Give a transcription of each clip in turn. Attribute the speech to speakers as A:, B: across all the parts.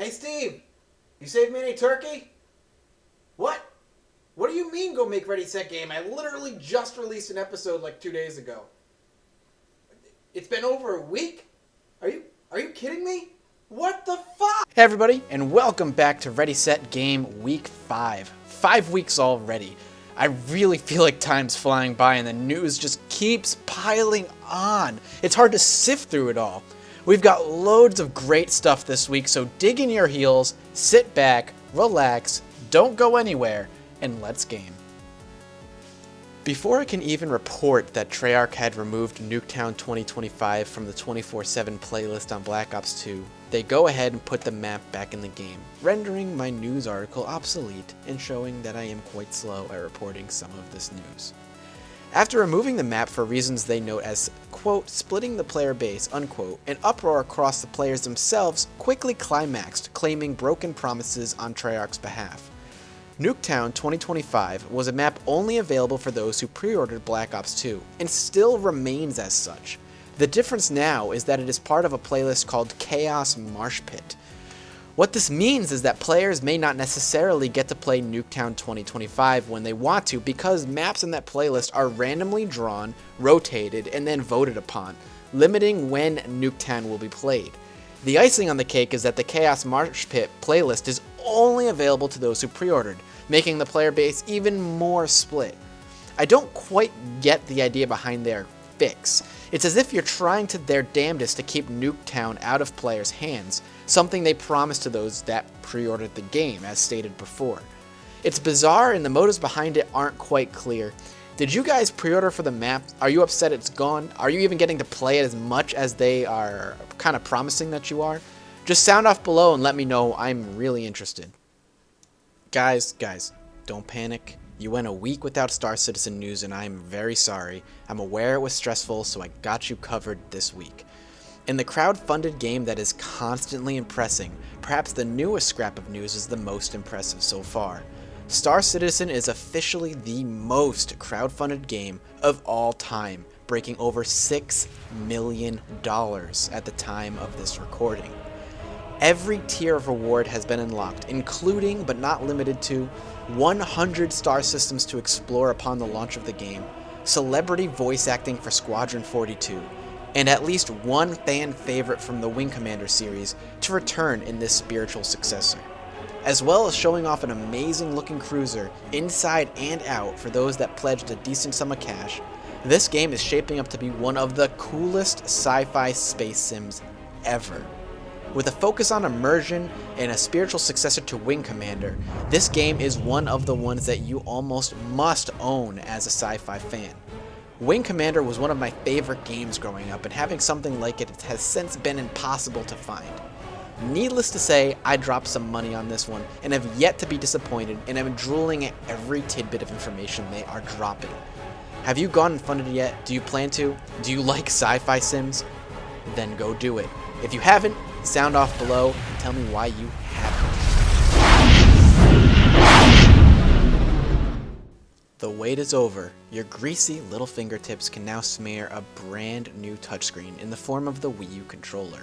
A: Hey, Steve, you saved me any turkey? What? What do you mean go make Ready Set Game? I literally just released an episode like 2 days ago. It's been over a week? Are you kidding me? What the fuck?
B: Hey everybody, and welcome back to Ready Set Game Week 5. 5 weeks already. I really feel like time's flying by and the news just keeps piling on. It's hard to sift through it all. We've got loads of great stuff this week, so dig in your heels, sit back, relax, don't go anywhere, and let's game. Before I can even report that Treyarch had removed Nuketown 2025 from the 24/7 playlist on Black Ops 2, they go ahead and put the map back in the game, rendering my news article obsolete and showing that I am quite slow at reporting some of this news. After removing the map for reasons they note as, quote, splitting the player base, unquote, an uproar across the players themselves quickly climaxed, claiming broken promises on Treyarch's behalf. Nuketown 2025 was a map only available for those who pre-ordered Black Ops 2, and still remains as such. The difference now is that it is part of a playlist called Chaos Marsh Pit. What this means is that players may not necessarily get to play Nuketown 2025 when they want to because maps in that playlist are randomly drawn, rotated, and then voted upon, limiting when Nuketown will be played. The icing on the cake is that the Chaos Marsh Pit playlist is only available to those who pre-ordered, making the player base even more split. I don't quite get the idea behind their fix. It's as if you're trying to their damnedest to keep Nuketown out of players' hands, something they promised to those that pre-ordered the game, as stated before. It's bizarre and the motives behind it aren't quite clear. Did you guys pre-order for the map? Are you upset it's gone? Are you even getting to play it as much as they are kind of promising that you are? Just sound off below and let me know. I'm really interested. Guys, don't panic. You went a week without Star Citizen news and I'm very sorry. I'm aware it was stressful, so I got you covered this week. In the crowd-funded game that is constantly impressing, perhaps the newest scrap of news is the most impressive so far. Star Citizen is officially the most crowd-funded game of all time, breaking over $6 million at the time of this recording. Every tier of reward has been unlocked, including, but not limited to, 100 star systems to explore upon the launch of the game, celebrity voice acting for Squadron 42, and at least one fan favorite from the Wing Commander series to return in this spiritual successor. As well as showing off an amazing looking cruiser inside and out for those that pledged a decent sum of cash, this game is shaping up to be one of the coolest sci-fi space sims ever. With a focus on immersion and a spiritual successor to Wing Commander, this game is one of the ones that you almost must own as a sci-fi fan. Wing Commander was one of my favorite games growing up, and having something like it has since been impossible to find. Needless to say, I dropped some money on this one and have yet to be disappointed, and I'm drooling at every tidbit of information they are dropping. Have you gone and funded it yet? Do you plan to? Do you like sci-fi sims? Then go do it. If you haven't, sound off below and tell me why you haven't. The wait is over. Your greasy little fingertips can now smear a brand new touchscreen in the form of the Wii U controller.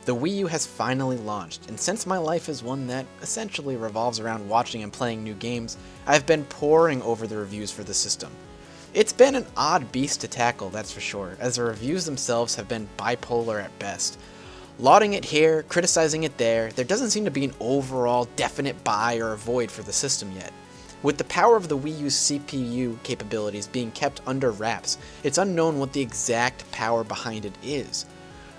B: The Wii U has finally launched, and since my life is one that essentially revolves around watching and playing new games, I've been poring over the reviews for the system. It's been an odd beast to tackle, that's for sure, as the reviews themselves have been bipolar at best. Lauding it here, criticizing it there doesn't seem to be an overall definite buy or avoid for the system yet. With the power of the Wii U's CPU capabilities being kept under wraps, it's unknown what the exact power behind it is.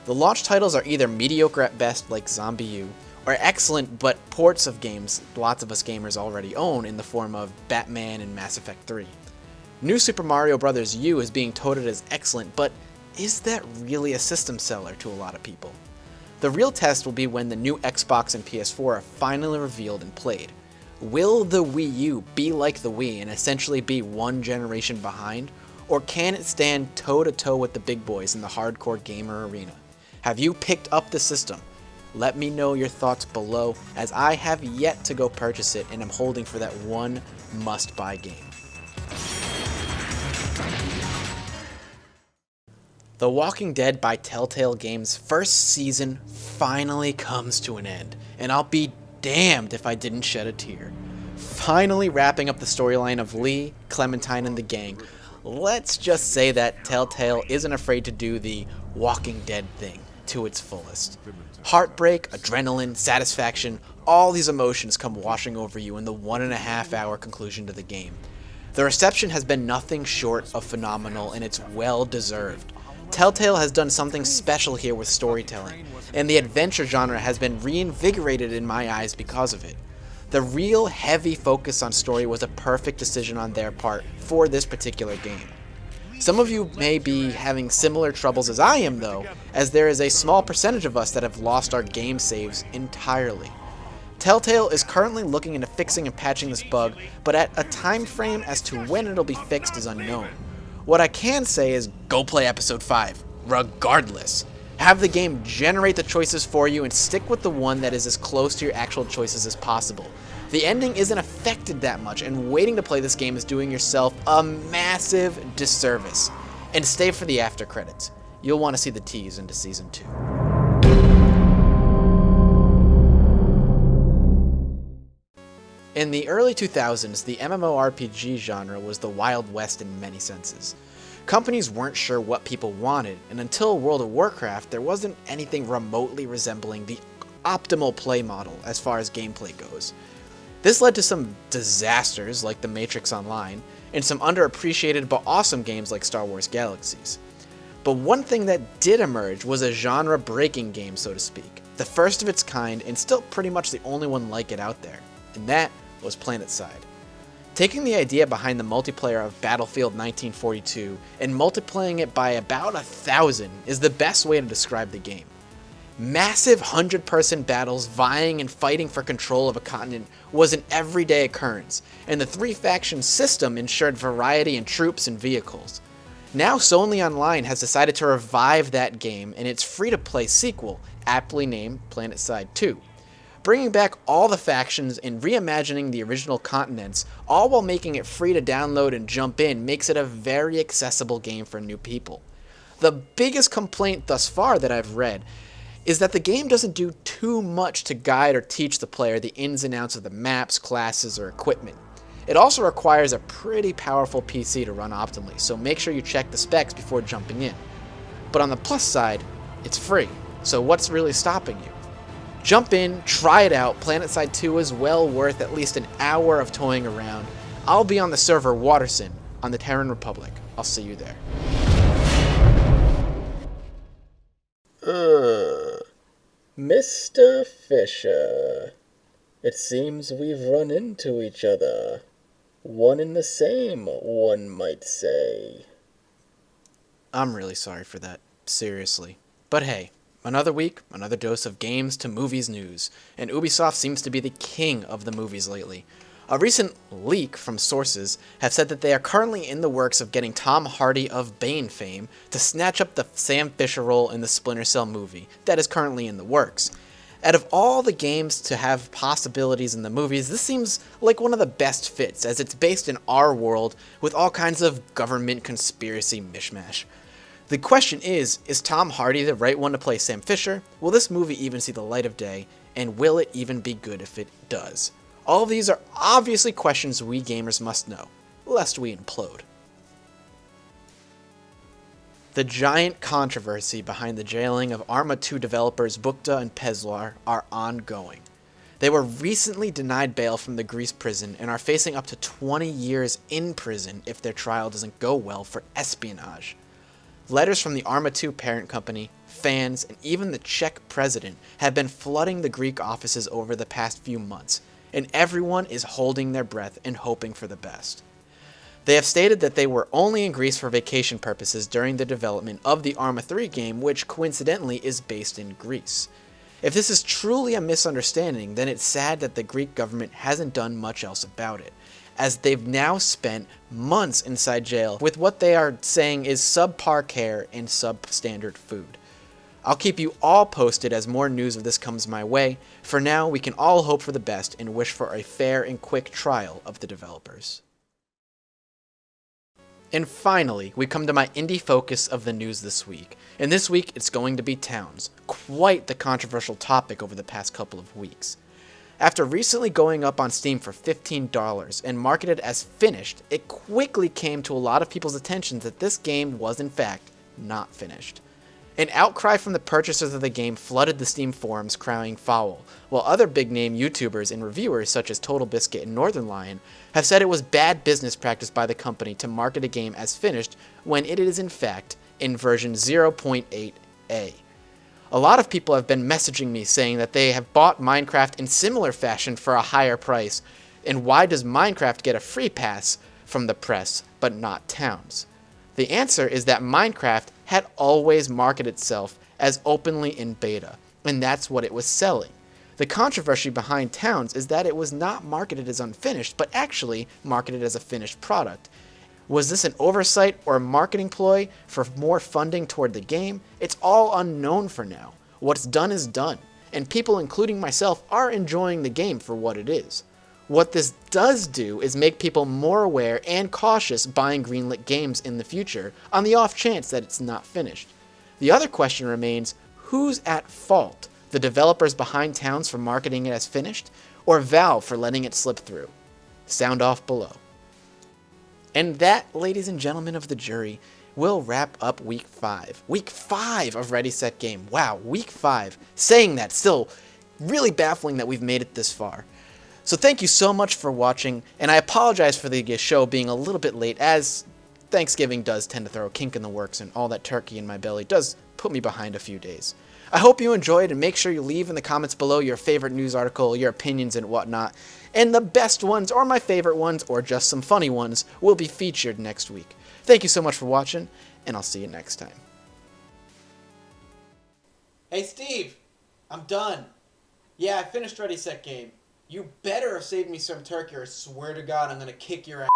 B: The launch titles are either mediocre at best like Zombie U, or excellent but ports of games lots of us gamers already own in the form of Batman and Mass Effect 3. New Super Mario Bros. U is being touted as excellent, but is that really a system seller to a lot of people? The real test will be when the new Xbox and PS4 are finally revealed and played. Will the Wii U be like the Wii and essentially be one generation behind, or can it stand toe-to-toe with the big boys in the hardcore gamer arena? Have you picked up the system? Let me know your thoughts below, as I have yet to go purchase it and am holding for that one must-buy game. The Walking Dead by Telltale Games' first season finally comes to an end, and I'll be damned if I didn't shed a tear. Finally wrapping up the storyline of Lee, Clementine, and the gang, let's just say that Telltale isn't afraid to do the Walking Dead thing to its fullest. Heartbreak, adrenaline, satisfaction, all these emotions come washing over you in the 1.5-hour conclusion to the game. The reception has been nothing short of phenomenal, and it's well deserved. Telltale has done something special here with storytelling, and the adventure genre has been reinvigorated in my eyes because of it. The real heavy focus on story was a perfect decision on their part for this particular game. Some of you may be having similar troubles as I am though, as there is a small percentage of us that have lost our game saves entirely. Telltale is currently looking into fixing and patching this bug, but at a time frame as to when it'll be fixed is unknown. What I can say is go play episode 5, regardless. Have the game generate the choices for you and stick with the one that is as close to your actual choices as possible. The ending isn't affected that much, and waiting to play this game is doing yourself a massive disservice. And stay for the after credits. You'll want to see the tease into Season 2. In the early 2000s, the MMORPG genre was the Wild West in many senses. Companies weren't sure what people wanted, and until World of Warcraft, there wasn't anything remotely resembling the optimal play model as far as gameplay goes. This led to some disasters like The Matrix Online, and some underappreciated but awesome games like Star Wars Galaxies. But one thing that did emerge was a genre-breaking game, so to speak. The first of its kind, and still pretty much the only one like it out there. And that was PlanetSide. Taking the idea behind the multiplayer of Battlefield 1942 and multiplying it by about 1,000 is the best way to describe the game. Massive 100-person battles vying and fighting for control of a continent was an everyday occurrence, and the 3-faction system ensured variety in troops and vehicles. Now Sony Online has decided to revive that game in its free-to-play sequel, aptly named PlanetSide 2. Bringing back all the factions and reimagining the original continents, all while making it free to download and jump in, makes it a very accessible game for new people. The biggest complaint thus far that I've read is that the game doesn't do too much to guide or teach the player the ins and outs of the maps, classes, or equipment. It also requires a pretty powerful PC to run optimally, so make sure you check the specs before jumping in. But on the plus side, it's free, so what's really stopping you? Jump in, try it out. PlanetSide 2 is well worth at least an hour of toying around. I'll be on the server Waterson on the Terran Republic. I'll see you there.
C: Mr. Fisher, it seems we've run into each other. One and the same, one might say.
B: I'm really sorry for that, seriously. But hey, another week, another dose of games to movies news, and Ubisoft seems to be the king of the movies lately. A recent leak from sources have said that they are currently in the works of getting Tom Hardy of Bane fame to snatch up the Sam Fisher role in the Splinter Cell movie that is currently in the works. Out of all the games to have possibilities in the movies, this seems like one of the best fits, as it's based in our world with all kinds of government conspiracy mishmash. The question is Tom Hardy the right one to play Sam Fisher? Will this movie even see the light of day? And will it even be good if it does? All of these are obviously questions we gamers must know, lest we implode. The giant controversy behind the jailing of Arma 2 developers Bukta and Peslar are ongoing. They were recently denied bail from the Greece prison and are facing up to 20 years in prison if their trial doesn't go well for espionage. Letters from the Arma 2 parent company, fans, and even the Czech president have been flooding the Greek offices over the past few months, and everyone is holding their breath and hoping for the best. They have stated that they were only in Greece for vacation purposes during the development of the Arma 3 game, which coincidentally is based in Greece. If this is truly a misunderstanding, then it's sad that the Greek government hasn't done much else about it, as they've now spent months inside jail with what they are saying is subpar care and substandard food. I'll keep you all posted as more news of this comes my way. For now, we can all hope for the best and wish for a fair and quick trial of the developers. And finally, we come to my indie focus of the news this week. And this week, it's going to be Towns. Quite the controversial topic over the past couple of weeks. After recently going up on Steam for $15 and marketed as finished, it quickly came to a lot of people's attention that this game was in fact not finished. An outcry from the purchasers of the game flooded the Steam forums crying foul, while other big-name YouTubers and reviewers such as Total Biscuit and Northern Lion have said it was bad business practice by the company to market a game as finished when it is in fact in version 0.8a. A lot of people have been messaging me saying that they have bought Minecraft in similar fashion for a higher price, and why does Minecraft get a free pass from the press but not Towns? The answer is that Minecraft had always marketed itself as openly in beta, and that's what it was selling. The controversy behind Towns is that it was not marketed as unfinished, but actually marketed as a finished product. Was this an oversight or a marketing ploy for more funding toward the game? It's all unknown for now. What's done is done, and people, including myself, are enjoying the game for what it is. What this does do is make people more aware and cautious buying greenlit games in the future on the off chance that it's not finished. The other question remains, who's at fault? The developers behind Towns for marketing it as finished, or Valve for letting it slip through? Sound off below. And that, ladies and gentlemen of the jury, will wrap up Week 5. Week 5 of Ready, Set, Game. Wow, Week 5. Saying that, still really baffling that we've made it this far. So thank you so much for watching, and I apologize for the show being a little bit late, as Thanksgiving does tend to throw a kink in the works, and all that turkey in my belly does put me behind a few days. I hope you enjoyed, and make sure you leave in the comments below your favorite news article, your opinions, and whatnot. And the best ones, or my favorite ones, or just some funny ones, will be featured next week. Thank you so much for watching, and I'll see you next time.
A: Hey, Steve, I'm done. Yeah, I finished Ready, Set, Game. You better have saved me some turkey, or I swear to God I'm gonna kick your ass.